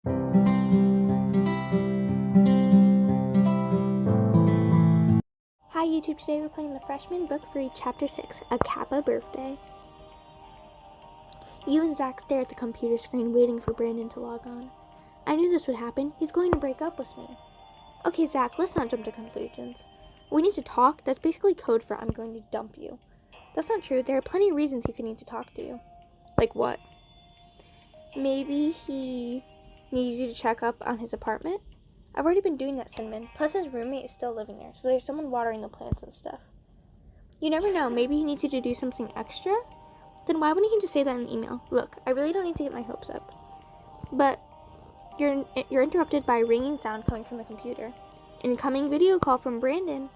Hi YouTube, today we're playing the Freshman Book Free Chapter 6, A Kappa Birthday. You and Zach stare at the computer screen waiting for Brandon to log on. I knew this would happen. He's going to break up with me. Okay, Zach, let's not jump to conclusions. We need to talk. That's basically code for I'm going to dump you. That's not true. There are plenty of reasons he could need to talk to you. Like what? Maybe he needs you to check up on his apartment? I've already been doing that, Cinnamon. Plus his roommate is still living there, so there's someone watering the plants and stuff. You never know. Maybe he needs you to do something extra? Then why wouldn't he just say that in the email? Look, I really don't need to get my hopes up. But you're interrupted by a ringing sound coming from the computer. Incoming video call from Brandon.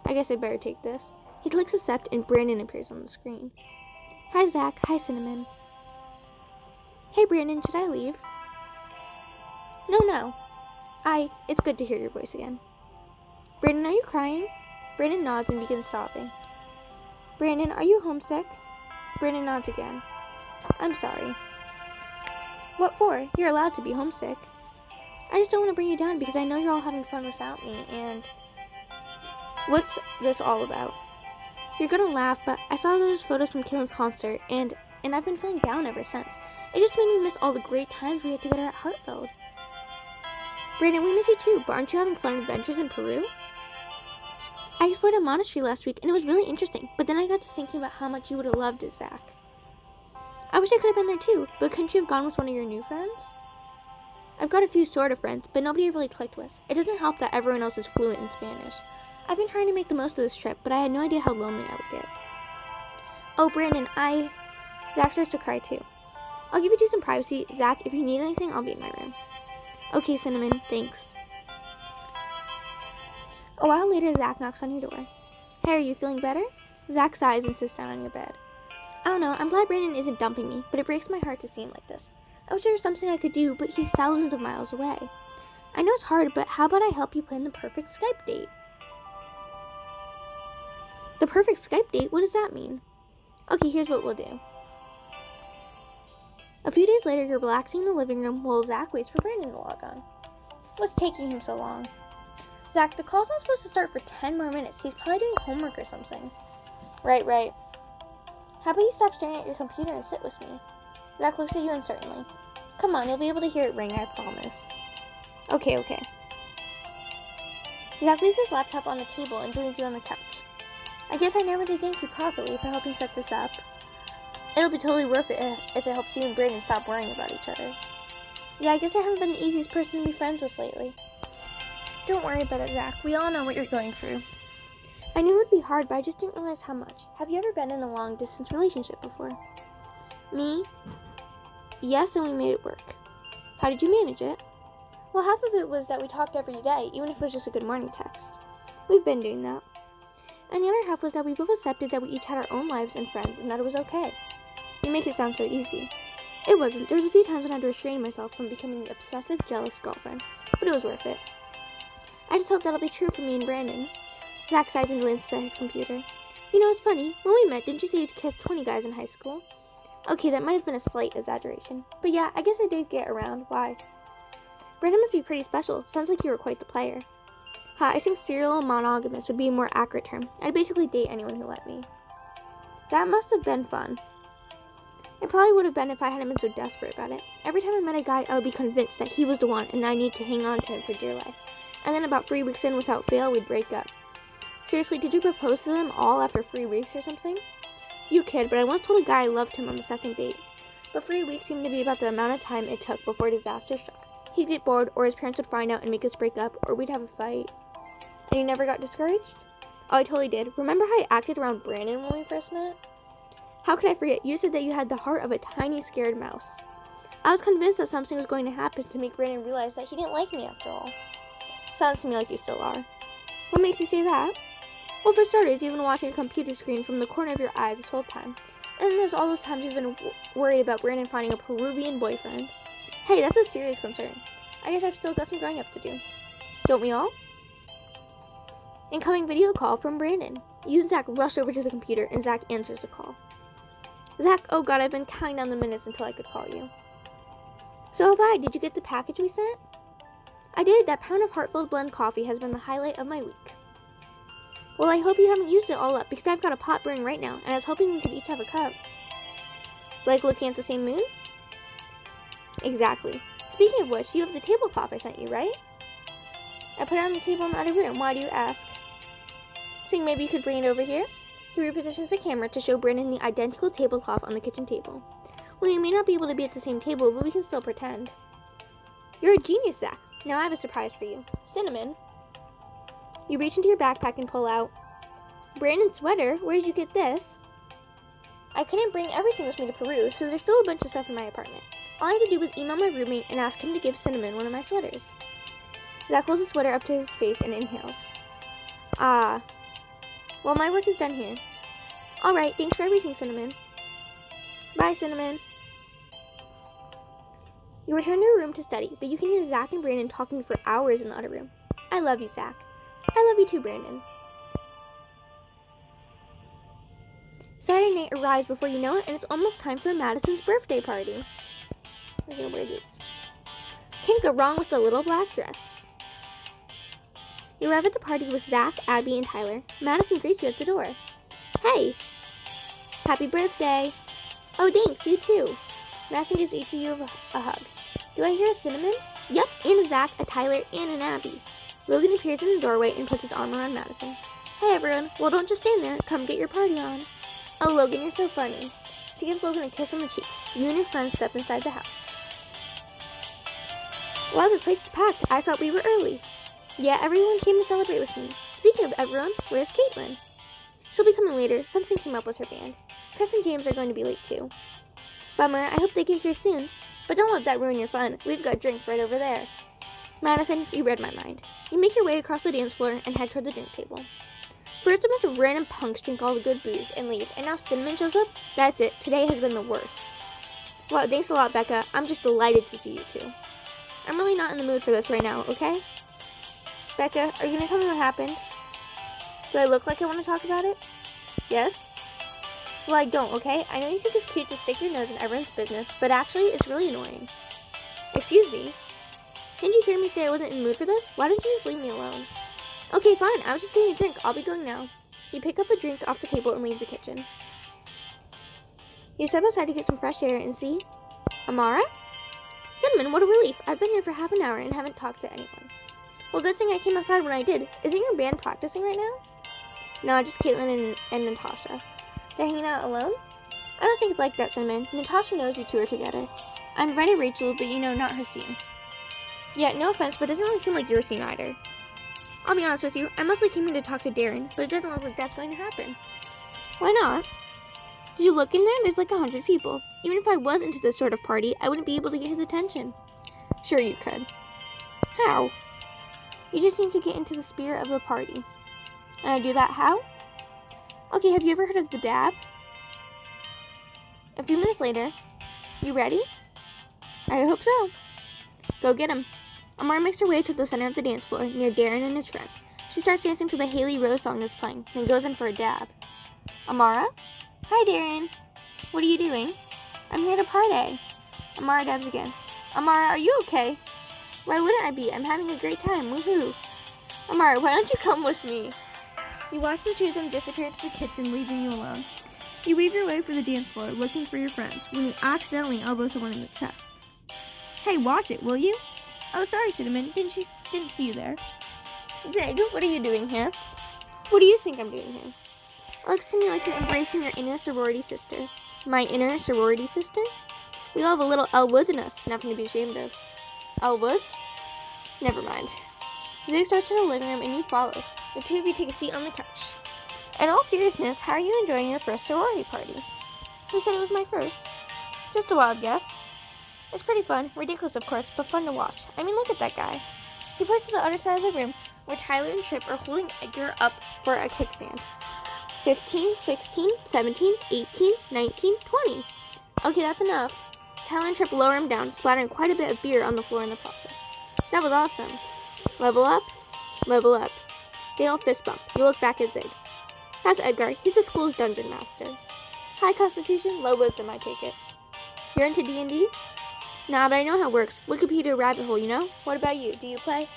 I guess I better take this. He clicks accept and Brandon appears on the screen. Hi, Zach. Hi, Cinnamon. Hey, Brandon. Should I leave? No. It's good to hear your voice again. Brandon, are you crying? Brandon nods and begins sobbing. Brandon, are you homesick? Brandon nods again. I'm sorry. What for? You're allowed to be homesick. I just don't want to bring you down because I know you're all having fun without me, and... What's this all about? You're gonna laugh, but I saw those photos from Kaylin's concert, and I've been feeling down ever since. It just made me miss all the great times we had together at Hartfeld. Brandon, we miss you too, but aren't you having fun adventures in Peru? I explored a monastery last week, and it was really interesting, but then I got to thinking about how much you would have loved it, Zach. I wish I could have been there too, but couldn't you have gone with one of your new friends? I've got a few sort of friends, but nobody I've really clicked with. It doesn't help that everyone else is fluent in Spanish. I've been trying to make the most of this trip, but I had no idea how lonely I would get. Oh, Brandon, Zach starts to cry too. I'll give you some privacy. Zach, if you need anything, I'll be in my room. Okay, Cinnamon, thanks. A while later, Zach knocks on your door. Hey, are you feeling better? Zach sighs and sits down on your bed. I don't know, I'm glad Brandon isn't dumping me, but it breaks my heart to see him like this. I wish there was something I could do, but he's thousands of miles away. I know it's hard, but how about I help you plan the perfect Skype date? The perfect Skype date? What does that mean? Okay, here's what we'll do. A few days later, you're relaxing in the living room while Zach waits for Brandon to log on. What's taking him so long? Zach, the call's not supposed to start for 10 more minutes. He's probably doing homework or something. Right. How about you stop staring at your computer and sit with me? Zach looks at you uncertainly. Come on, you'll be able to hear it ring, I promise. Okay. Zach leaves his laptop on the table and joins you on the couch. I guess I never did thank you properly for helping set this up. It'll be totally worth it if it helps you and Brandon stop worrying about each other. Yeah, I guess I haven't been the easiest person to be friends with lately. Don't worry about it, Zach. We all know what you're going through. I knew it would be hard, but I just didn't realize how much. Have you ever been in a long-distance relationship before? Me? Yes, and we made it work. How did you manage it? Well, half of it was that we talked every day, even if it was just a good morning text. We've been doing that. And the other half was that we both accepted that we each had our own lives and friends, and that it was okay. You make it sound so easy. It wasn't. There was a few times when I had to restrain myself from becoming the obsessive, jealous girlfriend, but it was worth it. I just hope that'll be true for me and Brandon. Zach sighs and glances at his computer. You know, it's funny. When we met, didn't you say you'd kissed 20 guys in high school? Okay, that might have been a slight exaggeration. But yeah, I guess I did get around. Why? Brandon must be pretty special. Sounds like you were quite the player. I think serial monogamous would be a more accurate term. I'd basically date anyone who let me. That must have been fun. It probably would have been if I hadn't been so desperate about it. Every time I met a guy, I would be convinced that he was the one and I need to hang on to him for dear life. And then about 3 weeks in, without fail, we'd break up. Seriously, did you propose to them all after 3 weeks or something? You kid, but I once told a guy I loved him on the second date. But 3 weeks seemed to be about the amount of time it took before disaster struck. He'd get bored, or his parents would find out and make us break up, or we'd have a fight. And you never got discouraged? Oh, I totally did. Remember how I acted around Brandon when we first met? How could I forget? You said that you had the heart of a tiny, scared mouse. I was convinced that something was going to happen to make Brandon realize that he didn't like me after all. Sounds to me like you still are. What makes you say that? Well, for starters, you've been watching a computer screen from the corner of your eye this whole time. And then there's all those times you've been worried about Brandon finding a Peruvian boyfriend. Hey, that's a serious concern. I guess I've still got some growing up to do. Don't we all? Incoming video call from Brandon. You and Zach rush over to the computer, and Zach answers the call. Zach, oh god, I've been counting down the minutes until I could call you. So have I. Did you get the package we sent? I did. That pound of Heartfilled Blend coffee has been the highlight of my week. Well, I hope you haven't used it all up, because I've got a pot brewing right now, and I was hoping we could each have a cup. Like looking at the same moon? Exactly. Speaking of which, you have the tablecloth I sent you, right? I put it on the table in the other room. Why do you ask? So maybe you could bring it over here? He repositions the camera to show Brandon the identical tablecloth on the kitchen table. Well, you may not be able to be at the same table, but we can still pretend. You're a genius, Zach. Now I have a surprise for you. Cinnamon. You reach into your backpack and pull out Brandon's sweater. Where did you get this? I couldn't bring everything with me to Peru, so there's still a bunch of stuff in my apartment. All I had to do was email my roommate and ask him to give Cinnamon one of my sweaters. Zach holds the sweater up to his face and inhales. Ah. Well, my work is done here. Alright, thanks for everything, Cinnamon. Bye, Cinnamon. You return to your room to study, but you can hear Zach and Brandon talking for hours in the other room. I love you, Zach. I love you too, Brandon. Saturday night arrives before you know it, and it's almost time for Madison's birthday party. We're gonna wear this. Can't go wrong with the little black dress. You arrive at the party with Zach, Abby, and Tyler. Madison greets you at the door. Hey! Happy birthday! Oh, thanks, you too. Madison gives each of you a hug. Do I hear a Cinnamon? Yep, and a Zach, a Tyler, and an Abby. Logan appears in the doorway and puts his arm around Madison. Hey everyone, well don't just stand there, come get your party on. Oh Logan, you're so funny. She gives Logan a kiss on the cheek. You and your friends step inside the house. Wow, this place is packed. I thought we were early. Yeah, everyone came to celebrate with me. Speaking of everyone, where's Caitlin? She'll be coming later. Something came up with her band. Chris and James are going to be late too. Bummer, I hope they get here soon. But don't let that ruin your fun. We've got drinks right over there. Madison, you read my mind. You make your way across the dance floor and head toward the drink table. First, a bunch of random punks drink all the good booze and leave, and now Cinnamon shows up? That's it. Today has been the worst. Wow, thanks a lot, Becca. I'm just delighted to see you two. I'm really not in the mood for this right now, okay? Becca, are you going to tell me what happened? Do I look like I want to talk about it? Yes? Well, I don't, okay? I know you think it's cute to stick your nose in everyone's business, but actually, it's really annoying. Excuse me? Didn't you hear me say I wasn't in the mood for this? Why don't you just leave me alone? Okay, fine. I was just getting a drink. I'll be going now. You pick up a drink off the table and leave the kitchen. You step outside to get some fresh air and see Amara? Cinnamon, what a relief. I've been here for half an hour and haven't talked to anyone. Well, good thing I came outside when I did. Isn't your band practicing right now? No, just Caitlin and Natasha. They're hanging out alone? I don't think it's like that, Cinnamon. Natasha knows you two are together. I invited Rachel, but not her scene. Yeah, no offense, but it doesn't really seem like your scene either. I'll be honest with you, I mostly came here to talk to Darren, but it doesn't look like that's going to happen. Why not? Did you look in there? There's like 100 people. Even if I was into this sort of party, I wouldn't be able to get his attention. Sure you could. How? You just need to get into the spirit of the party. And I do that how? Okay, have you ever heard of the dab? A few minutes later. You ready? I hope so. Go get him. Amara makes her way to the center of the dance floor, near Darren and his friends. She starts dancing to the Haley Rose song that's playing, then goes in for a dab. Amara? Hi, Darren. What are you doing? I'm here to party. Amara dabs again. Amara, are you okay? Why wouldn't I be? I'm having a great time. Woohoo. Amara, why don't you come with me? You watch the two of them disappear into the kitchen, leaving you alone. You weave your way for the dance floor, looking for your friends, when you accidentally elbow someone in the chest. Hey, watch it, will you? Oh, sorry, Cinnamon. Didn't see you there. Zig, what are you doing here? What do you think I'm doing here? It looks to me like you're embracing your inner sorority sister. My inner sorority sister? We all have a little Elle Woods in us, nothing to be ashamed of. Elle Woods? Never mind. Zig starts in the living room and you follow. The two of you take a seat on the couch. In all seriousness, how are you enjoying your first sorority party? Who said it was my first? Just a wild guess. It's pretty fun. Ridiculous, of course, but fun to watch. I mean, look at that guy. He points to the other side of the room, where Tyler and Trip are holding Edgar up for a kickstand. 15, 16, 17, 18, 19, 20. Okay, that's enough. Tyler and Trip lower him down, splattering quite a bit of beer on the floor in the process. That was awesome. Level up. Level up. They all fist bump. You look back at Zig. That's Edgar. He's the school's dungeon master. High constitution, low wisdom, I take it. You're into D&D? Nah, but I know how it works. Wikipedia rabbit hole, you know? What about you? Do you play?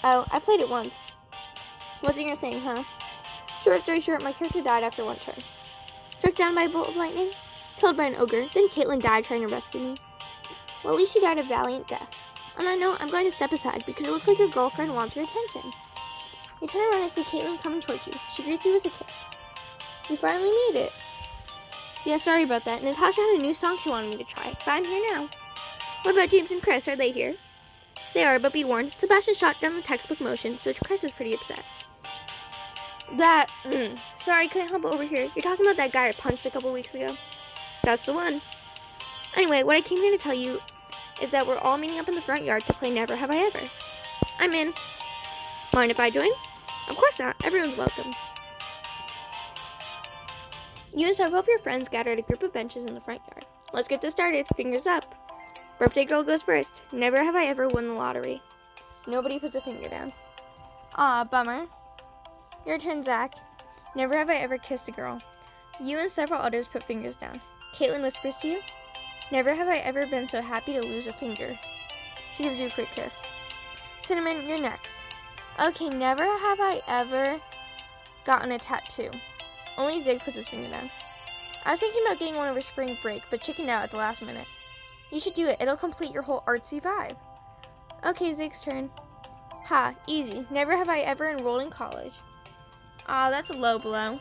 Oh, I played it once. What's it you're saying, huh? Short story short, my character died after one turn. Struck down by a bolt of lightning, killed by an ogre, then Caitlin died trying to rescue me. Well, at least she died a valiant death. On that note, I'm going to step aside because it looks like your girlfriend wants your attention. You turn around and see Caitlin coming towards you. She greets you with a kiss. You finally made it. Yeah, sorry about that. Natasha had a new song she wanted me to try, but I'm here now. What about James and Chris? Are they here? They are, but be warned, Sebastian shot down the textbook motion, so Chris is pretty upset. Sorry, couldn't help but overhear. You're talking about that guy I punched a couple weeks ago? That's the one. Anyway, what I came here to tell you is that we're all meeting up in the front yard to play Never Have I Ever. I'm in. Mind if I join? Of course not. Everyone's welcome. You and several of your friends gather at a group of benches in the front yard. Let's get this started. Fingers up. Birthday girl goes first. Never have I ever won the lottery. Nobody puts a finger down. Aw, bummer. Your turn, Zach. Never have I ever kissed a girl. You and several others put fingers down. Caitlin whispers to you. Never have I ever been so happy to lose a finger. She gives you a quick kiss. Cinnamon, you're next. Okay, never have I ever gotten a tattoo. Only Zig puts his finger down. I was thinking about getting one over spring break, but chickened out at the last minute. You should do it. It'll complete your whole artsy vibe. Okay, Zig's turn. Ha, easy. Never have I ever enrolled in college. Aw, that's a low blow.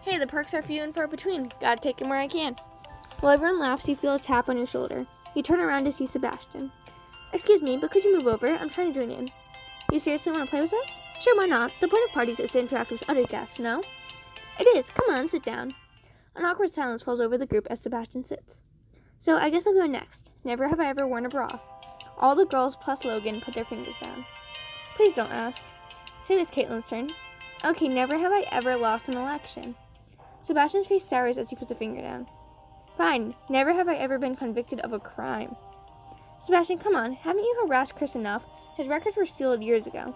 Hey, the perks are few and far between. Gotta take them where I can. While everyone laughs, you feel a tap on your shoulder. You turn around to see Sebastian. Excuse me, but could you move over? I'm trying to join in. You seriously want to play with us? Sure, why not? The point of parties is to interact with other guests, no? It is. Come on, sit down. An awkward silence falls over the group as Sebastian sits. So, I guess I'll go next. Never have I ever worn a bra. All the girls plus Logan put their fingers down. Please don't ask. Soon it's Caitlin's turn. Okay, never have I ever lost an election. Sebastian's face sours as he puts a finger down. Fine, never have I ever been convicted of a crime. Sebastian, come on, haven't you harassed Chris enough? His records were sealed years ago.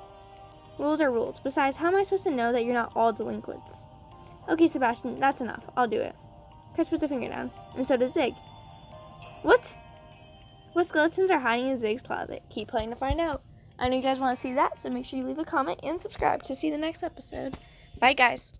Rules are rules. Besides, how am I supposed to know that you're not all delinquents? Okay, Sebastian, that's enough. I'll do it. Chris puts a finger down, and so does Zig. What? What skeletons are hiding in Zig's closet? Keep playing to find out. I know you guys want to see that, so make sure you leave a comment and subscribe to see the next episode. Bye, guys.